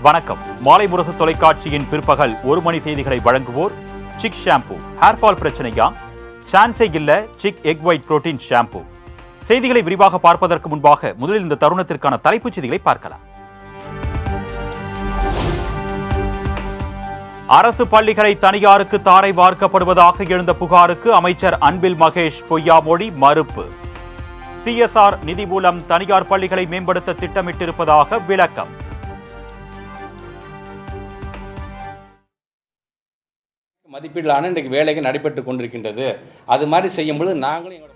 வணக்கம். மாலை முரசு தொலைக்காட்சியின் பிற்பகல் 1 மணி செய்திகளை வழங்குவோர் சிக் ஷாம்பு. ஹேர்ஃபால் பிரச்சனையா? சான்ஸே இல்ல, chick egg white protein shampoo. செய்திகளை விரிவாக பார்ப்பதற்கு முன்பாக முதலில் இந்த தருணத்திற்கான தலைப்புச் செய்திகளை பார்க்கலாம். அரசு பள்ளிகளை தனியாருக்கு தாரை வார்க்கப்படுவதாக எழுந்த புகாருக்கு அமைச்சர் அன்பில் மகேஷ் பொய்யாமொழி மறுப்பு. சிஎஸ்ஆர் நிதி மூலம் தனியார் பள்ளிகளை மேம்படுத்த திட்டமிட்டிருப்பதாக விளக்கம். மதிப்பீடுலான இன்றைக்கு வேலைகள் நடைபெற்று கொண்டிருக்கின்றது. அது மாதிரி செய்யும்பொழுது நாங்களும்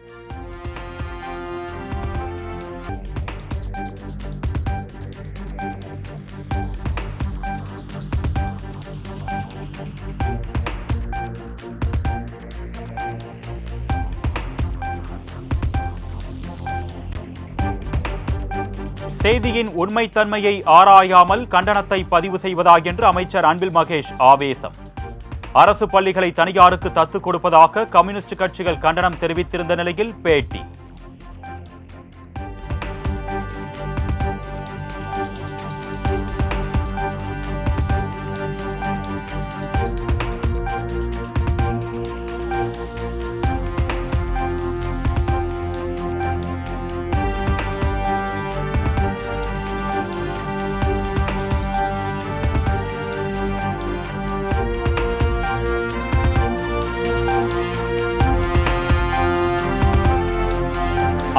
செய்தியின் உண்மைத்தன்மையை ஆராயாமல் கண்டனத்தை பதிவு செய்வதா என்று அமைச்சர் அன்பில் மகேஷ் ஆவேசம். அரசு பள்ளிகளை தனியாருக்கு தத்துக் கொடுப்பதாக கம்யூனிஸ்ட் கட்சிகள் கண்டனம் தெரிவித்திருந்த நிலையில் பேட்டி.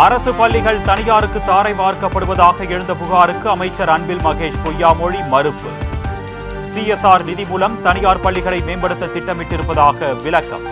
அரசு பள்ளிகள் தனியாருக்கு தாரை வார்க்கப்படுவதாக எழுந்த புகாருக்கு அமைச்சர் அன்பில் மகேஷ் பொய்யாமொழி மறுப்பு. சிஎஸ்ஆர் நிதி மூலம் தனியார் பள்ளிகளை மேம்படுத்த திட்டமிட்டிருப்பதாக விளக்கம்.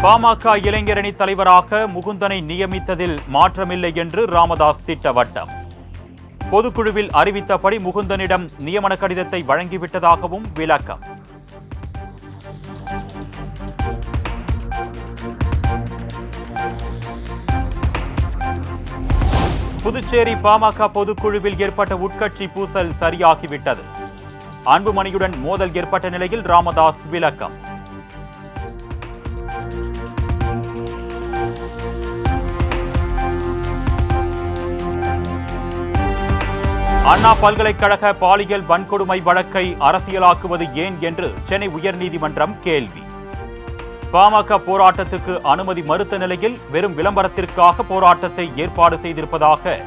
பாமக இளைஞரணி தலைவராக முகுந்தனை நியமித்ததில் மாற்றமில்லை என்று ராமதாஸ் திட்டவட்டம். பொதுக்குழுவில் அறிவித்தபடி முகுந்தனிடம் நியமன கடிதத்தை வழங்கிவிட்டதாகவும் விளக்கம். புதுச்சேரி பாமக பொதுக்குழுவில் ஏற்பட்ட உட்கட்சி பூசல் சரியாகிவிட்டது. அன்புமணியுடன் மோதல் ஏற்பட்ட நிலையில் ராமதாஸ் விளக்கம். அண்ணா பல்கலைக்கழக பாலியல் வன்கொடுமை வழக்கை அரசியலாக்குவது ஏன் என்று சென்னை உயர்நீதிமன்றம் கேள்வி. பாமக போராட்டத்துக்கு அனுமதி மறுத்த நிலையில் வெறும் விளம்பரத்திற்காக போராட்டத்தை ஏற்பாடு செய்திருப்பதாக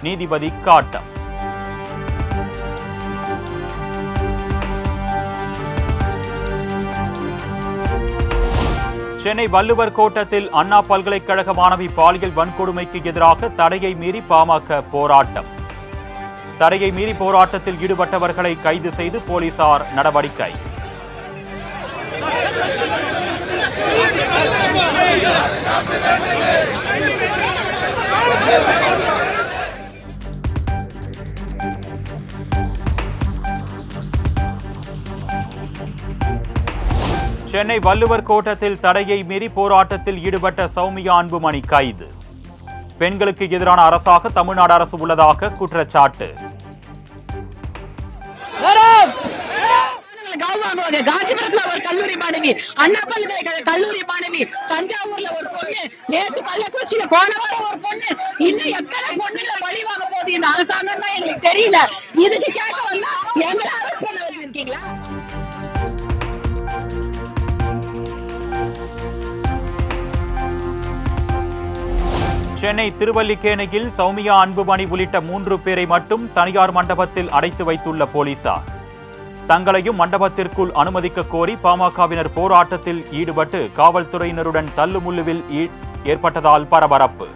நீதிபதி காட்டம். சென்னை வள்ளுவர் கோட்டத்தில் அண்ணா பல்கலைக்கழக மாணவி பாலியல் வன்கொடுமைக்கு எதிராக தடையை மீறி பாமக போராட்டம். தடையை மீறி போராட்டத்தில் ஈடுபட்டவர்களை கைது செய்து போலீசார் நடவடிக்கை. சென்னை வள்ளுவர் கோட்டத்தில் தடையை மீறி போராட்டத்தில் ஈடுபட்ட சௌமியா அன்புமணி கைது. பெண்களுக்கு எதிரான அரசாக தமிழ்நாடு அரசு உள்ளதாக குற்றச்சாட்டு. காஞ்சிபுரத்துல ஒரு கல்லூரி மாணவி, அண்ணா பல்கலைக்கழக கல்லூரி மாணவி, தஞ்சாவூர்ல ஒரு பொண்ணு, நேற்று கள்ளக்குறிச்சியில போன வாரம் ஒரு பொண்ணு, இன்னும் எத்தனை பொண்ணுல பழி வாங்க போகுது இந்த அரசாங்கம் தான் எங்களுக்கு தெரியல. இதுக்கு கேட்க வந்தா எங்களை அரெஸ்ட் பண்ண வந்திருக்கீங்களா? சென்னை திருவல்லிக்கேணியில் சௌமியா அன்புமணி உள்ளிட்ட 3 பேரை மட்டும் தனியார் மண்டபத்தில் அடைத்து வைத்துள்ள போலீசார். தங்களையும் மண்டபத்திற்குள் அனுமதிக்க கோரி பாமகவினர் போராட்டத்தில் ஈடுபட்டு காவல்துறையினருடன் தள்ளுமுள்ளுவில் ஏற்பட்டதால் பரபரப்பு.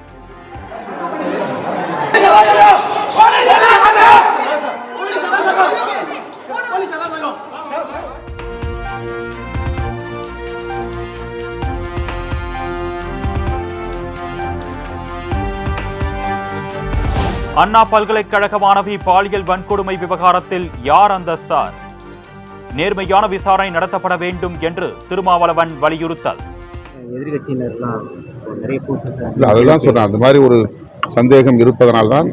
அண்ணா பல்கலைக்கழக மாணவி பாலியல் வன்கொடுமை விவகாரத்தில் யார் அந்த சார்? நேர்மையான விசாரணை நடத்தப்பட வேண்டும் என்று திருமாவளவன் வலியுறுத்தல். அதுதான் சொன்னேன், அந்த மாதிரி ஒரு சந்தேகம் இருப்பதனால்தான்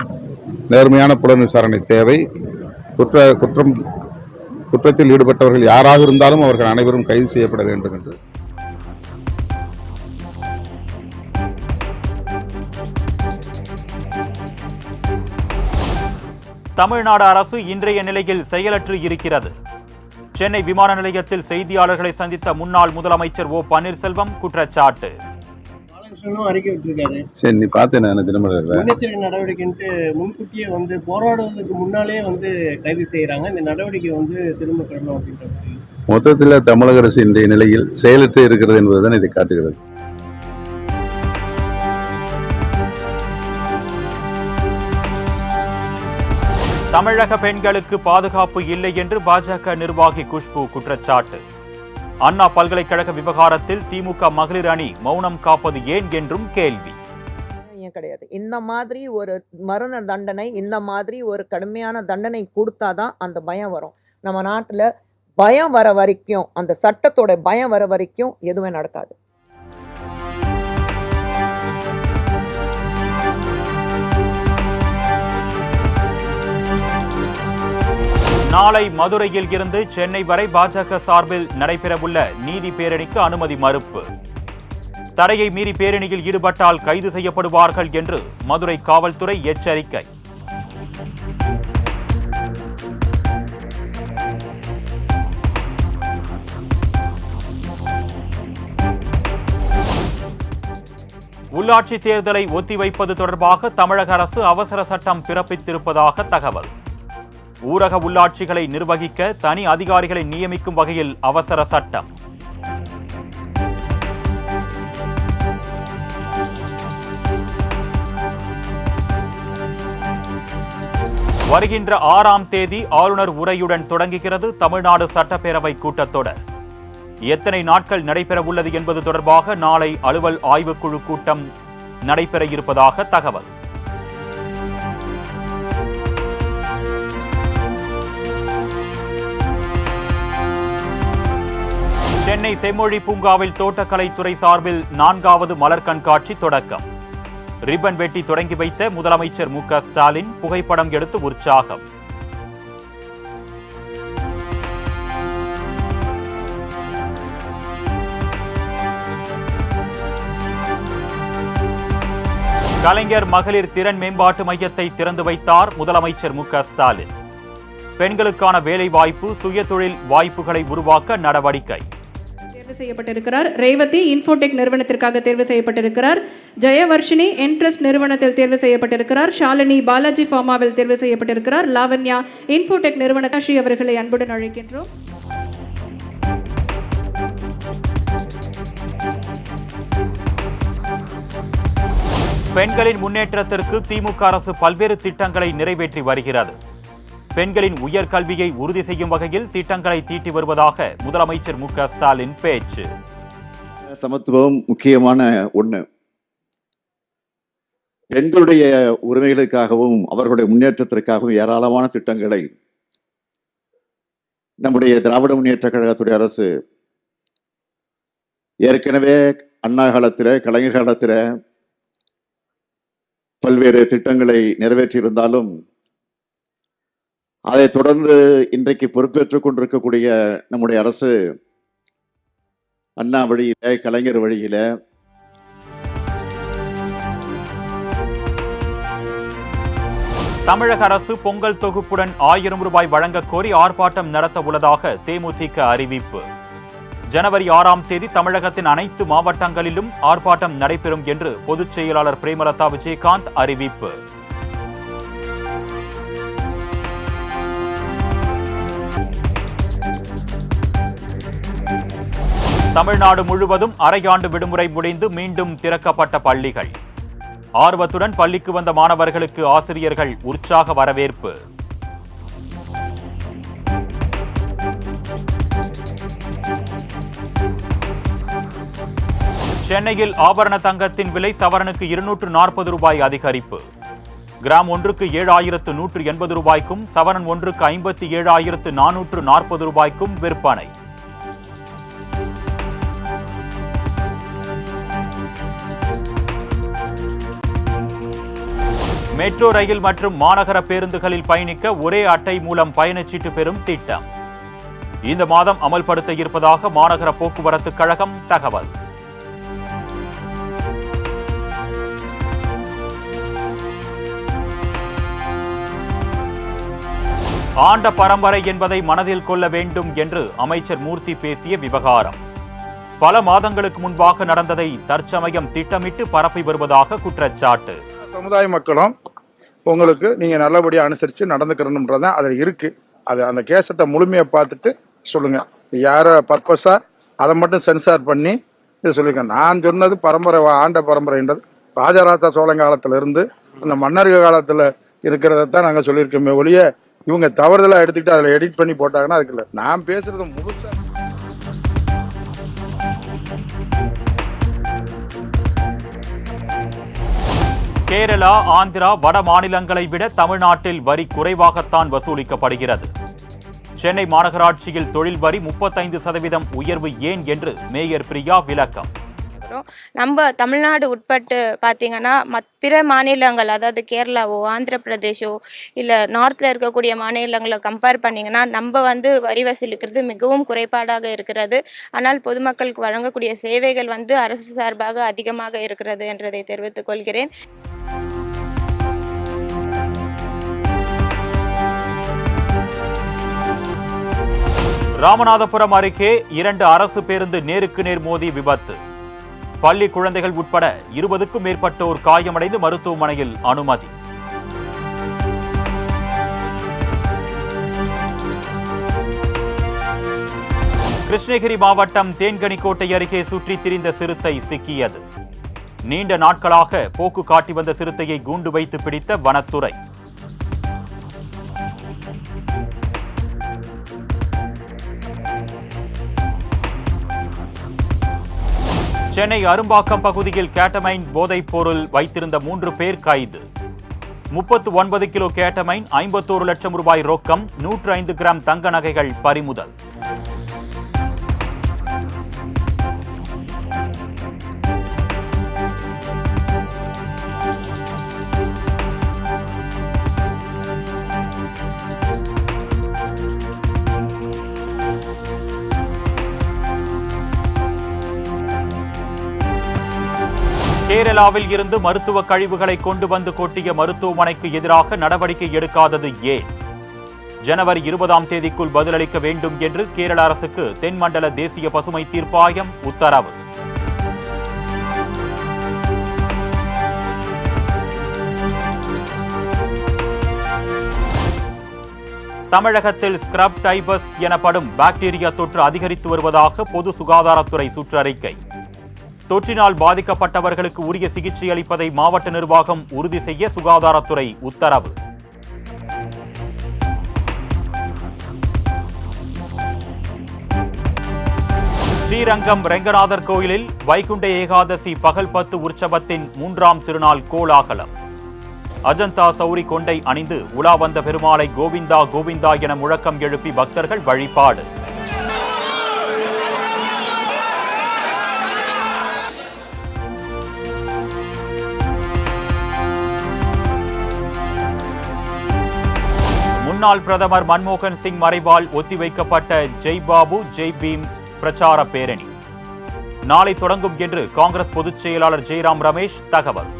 நேர்மையான புலன் விசாரணை தேவை. குற்றத்தில் ஈடுபட்டவர்கள் யாராக இருந்தாலும் அவர்கள் அனைவரும் கைது செய்யப்பட வேண்டும் என்று. தமிழ்நாடு அரசு இன்றைய நிலையில் செயலற்று இருக்கிறது. சென்னை விமான நிலையத்தில் செய்தியாளர்களை சந்தித்த முன்னாள் முதலமைச்சர் ஓ பன்னீர்செல்வம் குற்றச்சாட்டு. சரி, நீ பார்த்தேன் முன்னெச்சரிக்கை நடவடிக்கைன்ட்டு முன்கூட்டியே போராடுவதற்கு முன்னாலே கைது செய்யறாங்க. இந்த நடவடிக்கை திரும்ப பெறணும் அப்படின்றது மொத்தத்தில் தமிழக அரசு இன்றைய நிலையில் செயலற்று இருக்கிறது என்பதுதான் இதை காட்டுகிறது. தமிழக பெண்களுக்கு பாதுகாப்பு இல்லை என்று பாஜக நிர்வாகி குஷ்பு குற்றச்சாட்டு. அண்ணா பல்கலைக்கழக விவகாரத்தில் திமுக மகளிர் அணி மௌனம் காப்பது ஏன் என்றும் கேள்வி. கிடையாது. இந்த மாதிரி ஒரு மரண தண்டனை, இந்த மாதிரி ஒரு கடுமையான தண்டனை கொடுத்தாதான் அந்த பயம் வரும். நம்ம நாட்டுல பயம் வர வரைக்கும், அந்த சட்டத்தோட பயம் வர வரைக்கும் எதுவுமே நடக்காது. நாளை மதுரையில் இருந்து சென்னை வரை பாஜக சார்பில் நடைபெறவுள்ள நீதி பேரணிக்கு அனுமதி மறுப்பு. தடையை மீறி பேரணியில் ஈடுபட்டால் கைது செய்யப்படுவார்கள் என்று மதுரை காவல்துறை எச்சரிக்கை. உள்ளாட்சி தேர்தலை ஒத்திவைப்பது தொடர்பாக தமிழக அரசு அவசர சட்டம் பிறப்பித்திருப்பதாக தகவல். ஊரக உள்ளாட்சிகளை நிர்வகிக்க தனி அதிகாரிகளை நியமிக்கும் வகையில் அவசர சட்டம். வருகின்ற 6ஆம் தேதி ஆளுநர் உரையுடன் தொடங்குகிறது தமிழ்நாடு சட்டப்பேரவை கூட்டத்தொடர். எத்தனை நாட்கள் நடைபெற உள்ளது என்பது தொடர்பாக நாளை அலுவல் ஆய்வுக்குழு கூட்டம் நடைபெற இருப்பதாக தகவல். சென்னை செம்மொழி பூங்காவில் தோட்டக்கலைத்துறை சார்பில் 4வது மலர் கண்காட்சி தொடக்கம். ரிப்பன் வெட்டி தொடங்கி வைத்த முதலமைச்சர் மு.க. ஸ்டாலின் புகைப்படம் எடுத்து உற்சாகம். கலைஞர் மகளிர் திறன் மேம்பாட்டு மையத்தை திறந்து வைத்தார் முதலமைச்சர் மு.க. ஸ்டாலின். பெண்களுக்கான வேலை வாய்ப்பு, சுயதொழில் வாய்ப்புகளை உருவாக்க நடவடிக்கை. தேர்வு செய்யப்பட்டிருக்கிறார். ரேவதி இன்ஃபோடெக் நிறுவனத்திற்காக தேர்வு செய்யப்பட்டிருக்கிறார். ஜெயவர்ஷினி இன்ட்ரஸ்ட் நிறுவனத்தில் தேர்வு செய்யப்பட்டிருக்கிறார். ஷாலினி பாலாஜி ஃபார்மாவில் தேர்வு செய்யப்பட்டிருக்கிறார். லாவண்யா இன்ஃபோடெக் நிறுவனத்தை அவர்களை அன்புடன் அழைக்கின்றோம். பெண்களின் முன்னேற்றத்திற்கு திமுக அரசு பல்வேறு திட்டங்களை நிறைவேற்றி வருகிறது. பெண்களின் உயர்கல்வியை உறுதி செய்யும் வகையில் திட்டங்களை தீட்டி வருவதாக முதலமைச்சர் மு.க. ஸ்டாலின் பேச்சு. சமத்துவம் முக்கியமான ஒண்ணு. பெண்களுடைய உரிமைகளுக்காகவும் அவர்களுடைய முன்னேற்றத்திற்காகவும் ஏராளமான திட்டங்களை நம்முடைய திராவிட முன்னேற்ற கழகத்துடைய அரசு ஏற்கனவே அண்ணா காலத்தில், கலைஞர் காலத்தில் பல்வேறு திட்டங்களை நிறைவேற்றியிருந்தாலும் அதை தொடர்ந்து இன்றைக்கு பொறுப்பேற்றுக் கொண்டிருக்கக்கூடிய நம்முடைய அரசு அண்ணா வழியில, கலைஞர் வழியில தமிழக அரசு பொங்கல் தொகுப்புடன் 1000 ரூபாய் வழங்க கோரி ஆர்ப்பாட்டம் நடத்த உள்ளதாக தேமுதிக அறிவிப்பு. ஜனவரி 6ஆம் தேதி தமிழகத்தின் அனைத்து மாவட்டங்களிலும் ஆர்ப்பாட்டம் நடைபெறும் என்று பொதுச் செயலாளர் பிரேமலதா விஜயகாந்த் அறிவிப்பு. தமிழ்நாடு முழுவதும் அரையாண்டு விடுமுறை முடிந்து மீண்டும் திறக்கப்பட்ட பள்ளிகள். ஆர்வத்துடன் பள்ளிக்கு வந்த மாணவர்களுக்கு ஆசிரியர்கள் உற்சாக வரவேற்பு. சென்னையில் ஆபரண தங்கத்தின் விலை சவரனுக்கு 240 ரூபாய் அதிகரிப்பு. கிராம் ஒன்றுக்கு 7,180 ரூபாய்க்கும் சவரன் ஒன்றுக்கு 57,440 ரூபாய்க்கும் விற்பனை. மெட்ரோ ரயில் மற்றும் மாநகர பேருந்துகளில் பயணிக்க ஒரே அட்டை மூலம் பயணச்சீட்டு பெறும் திட்டம் இந்த மாதம் அமல்படுத்த இருப்பதாக மாநகர போக்குவரத்து கழகம் தகவல். ஆண்ட பரம்பரை என்பதை மனதில் கொள்ள வேண்டும் என்று அமைச்சர் மூர்த்தி பேசிய விவகாரம் பல மாதங்களுக்கு முன்பாக நடந்ததை தற்சமயம் திட்டமிட்டு பரப்பி வருவதாக குற்றச்சாட்டு. சமுதாய மக்களும் உங்களுக்கு நீங்க நல்லபடியா அனுசரிச்சு நடந்துக்கிறணும்ன்றதான் அதில் இருக்கு. அது அந்த கேசட்டை முழுமையை பார்த்துட்டு சொல்லுங்க. யார பர்பஸா அதை மட்டும் சென்சார் பண்ணி இது சொல்லுங்க. நான் சொன்னது பரம்பரை ஆண்ட பரம்பரைன்றது ராஜராஜ சோழன் காலத்துல இருந்து அந்த மன்னர்கள் காலத்துல இருக்கிறதான் நாங்க சொல்லியிருக்கோமே ஒழிய இவங்க தவறுதலா எடுத்துக்கிட்டு அதில் எடிட் பண்ணி போட்டாங்கன்னா அதுக்கு இல்லை. நான் பேசுறது முழுசா. கேரளா, ஆந்திரா, வட மாநிலங்களை விட தமிழ்நாட்டில் வரி குறைவாகத்தான் வசூலிக்கப்படுகிறது. சென்னை மாநகராட்சியில் தொழில் வரி 35% உயர்வு ஏன் என்று மேயர் பிரியா விளக்கம். நம்ம தமிழ்நாடு உட்பட்டு பார்த்தீங்கன்னா பிற மாநிலங்கள், அதாவது கேரளாவோ ஆந்திர பிரதேஷோ இல்லை நார்த்தில் இருக்கக்கூடிய மாநிலங்களை கம்பேர் பண்ணிங்கன்னா நம்ம வரி வசூலிக்கிறது மிகவும் குறைபாடாக இருக்கிறது. ஆனால் பொதுமக்களுக்கு வழங்கக்கூடிய சேவைகள் அரசு சார்பாக அதிகமாக இருக்கிறது என்றதை தெரிவித்துக் கொள்கிறேன். ராமநாதபுரம் அருகே 2 அரசு பேருந்து நேருக்கு நேர் மோதி விபத்து. பள்ளி குழந்தைகள் உட்பட 20க்கும் மேற்பட்டோர் காயமடைந்து மருத்துவமனையில் அனுமதி. கிருஷ்ணகிரி மாவட்டம் தேன்கனிக்கோட்டை அருகே சுற்றித் திரிந்த சிறுத்தை சிக்கியது. நீண்ட நாட்களாக போக்கு காட்டி வந்த சிறுத்தையை கூண்டு வைத்து பிடித்த வனத்துறை. சென்னை அரும்பாக்கம் பகுதியில் கேட்டமைன் போதைப் பொருள் வைத்திருந்த 3 பேர் கைது. 39 கிலோ கேட்டமைன், 51 லட்சம் ரூபாய் ரொக்கம், 105 கிராம் தங்க நகைகள் பறிமுதல். கேரளாவில் இருந்து மருத்துவ கழிவுகளை கொண்டு வந்து கொட்டிய மருத்துவமனைக்கு எதிராக நடவடிக்கை எடுக்காதது ஏன்? ஜனவரி 20ஆம் தேதிக்குள் பதிலளிக்க வேண்டும் என்று கேரள அரசுக்கு தென்மண்டல தேசிய பசுமை தீர்ப்பாயம் உத்தரவு. தமிழகத்தில் ஸ்கிரப் டைபஸ் எனப்படும் பாக்டீரியா தொற்று அதிகரித்து வருவதாக பொது சுகாதாரத்துறை சுற்றறிக்கை. தொற்றினால் பாதிக்கப்பட்டவர்களுக்கு உரிய சிகிச்சை அளிப்பதை மாவட்ட நிர்வாகம் உறுதி செய்ய சுகாதாரத்துறை உத்தரவு. ஸ்ரீரங்கம் ரெங்கநாதர் கோயிலில் வைகுண்ட ஏகாதசி பகல் 10 உற்சவத்தின் 3ஆம் திருநாள் கோலாகலம். அஜந்தா சௌரி கொண்டை அணிந்து உலா வந்த பெருமாளை கோவிந்தா கோவிந்தா என முழக்கம் எழுப்பி பக்தர்கள் வழிபாடு. முன்னாள் பிரதமர் மன்மோகன் சிங் மறைவால் ஒத்திவைக்கப்பட்ட ஜெய் பாபு ஜெய் பீம் பிரச்சார பேரணி நாளை தொடங்கும் என்று காங்கிரஸ் பொதுச் செயலாளர் ஜெய்ராம் ரமேஷ் தகவல்.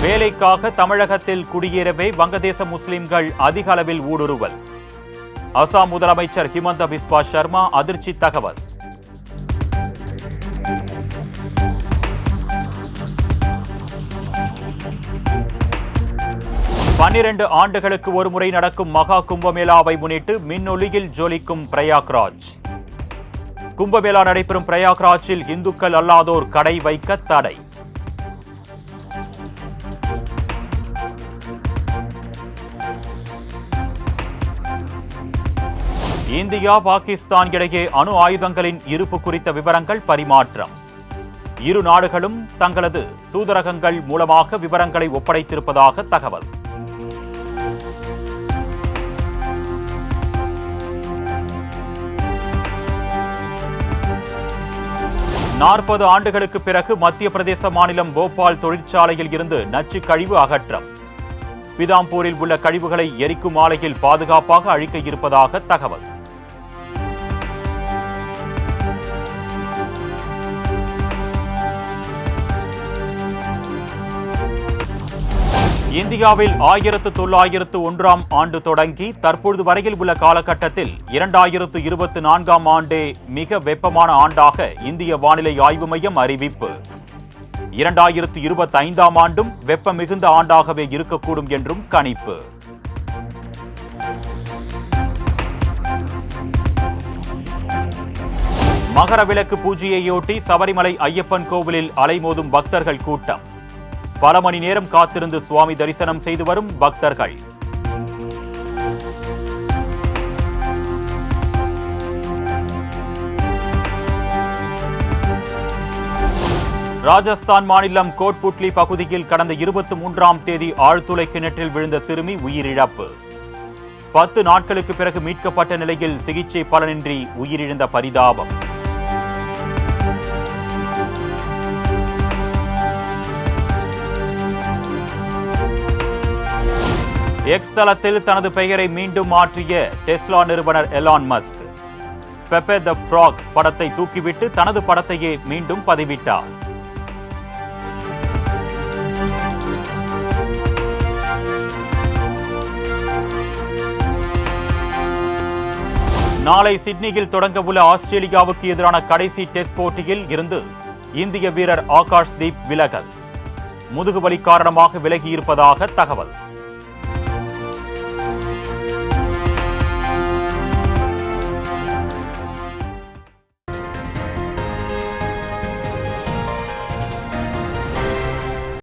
வேலைக்காக தமிழகத்தில் குடியேறவே வங்கதேச முஸ்லிம்கள் அதிக அளவில் ஊடுருவல். அசாம் முதலமைச்சர் ஹிமந்த பிஸ்வா சர்மா அதிர்ச்சி தகவல். பன்னிரண்டு ஆண்டுகளுக்கு ஒருமுறை நடக்கும் மகா கும்பமேளாவை முன்னிட்டு மின்னொலியில் ஜொலிக்கும் பிரயாக்ராஜ். கும்பமேளா நடைபெறும் பிரயாக்ராஜில் இந்துக்கள் அல்லாதோர் கடை வைக்க தடை. இந்தியா பாகிஸ்தான் இடையே அணு ஆயுதங்களின் இருப்பு குறித்த விவரங்கள் பரிமாற்றம். இரு நாடுகளும் தங்களது தூதரகங்கள் மூலமாக விவரங்களை ஒப்படைத்திருப்பதாக தகவல். நாற்பது ஆண்டுகளுக்கு பிறகு மத்திய பிரதேச மாநிலம் போபால் தொழிற்சாலையில் இருந்து நச்சு கழிவு அகற்றம். பிதாம்பூரில் உள்ள கழிவுகளை எரிக்கும் ஆலையில் பாதுகாப்பாக அழிக்க இருப்பதாக தகவல். இந்தியாவில் 1901ஆம் ஆண்டு தொடங்கி தற்பொழுது வரையில் உள்ள காலகட்டத்தில் 2024ஆம் ஆண்டே மிக வெப்பமான ஆண்டாக இந்திய வானிலை ஆய்வு மையம் அறிவிப்பு. 2025ஆம் ஆண்டும் வெப்ப மிகுந்த ஆண்டாகவே இருக்கக்கூடும் என்றும் கணிப்பு. மகரவிளக்கு பூஜையையொட்டி சபரிமலை ஐயப்பன் கோவிலில் அலைமோதும் பக்தர்கள் கூட்டம். பல மணி நேரம் காத்திருந்து சுவாமி தரிசனம் செய்து வரும் பக்தர்கள். ராஜஸ்தான் மாநிலம் கோட்புட்லி பகுதியில் கடந்த 23ஆம் தேதி ஆழ்துளை கிணற்றில் விழுந்த சிறுமி உயிரிழப்பு. 10 நாட்களுக்கு பிறகு மீட்கப்பட்ட நிலையில் சிகிச்சை பலனின்றி உயிரிழந்த பரிதாபம். எக்ஸ் தளத்தில் தனது பெயரை மீண்டும் மாற்றிய டெஸ்லா நிறுவனர் எலான் மஸ்க் பெப்பே த ஃப்ராக் படத்தை தூக்கிவிட்டு தனது படத்தையே மீண்டும் பதிவிட்டார். நாளை சிட்னியில் தொடங்கவுள்ள ஆஸ்திரேலியாவுக்கு எதிரான கடைசி டெஸ்ட் போட்டியில் இருந்து இந்திய வீரர் ஆகாஷ் தீப் விலகல். முதுகுவலி காரணமாக விலகியிருப்பதாக தகவல்.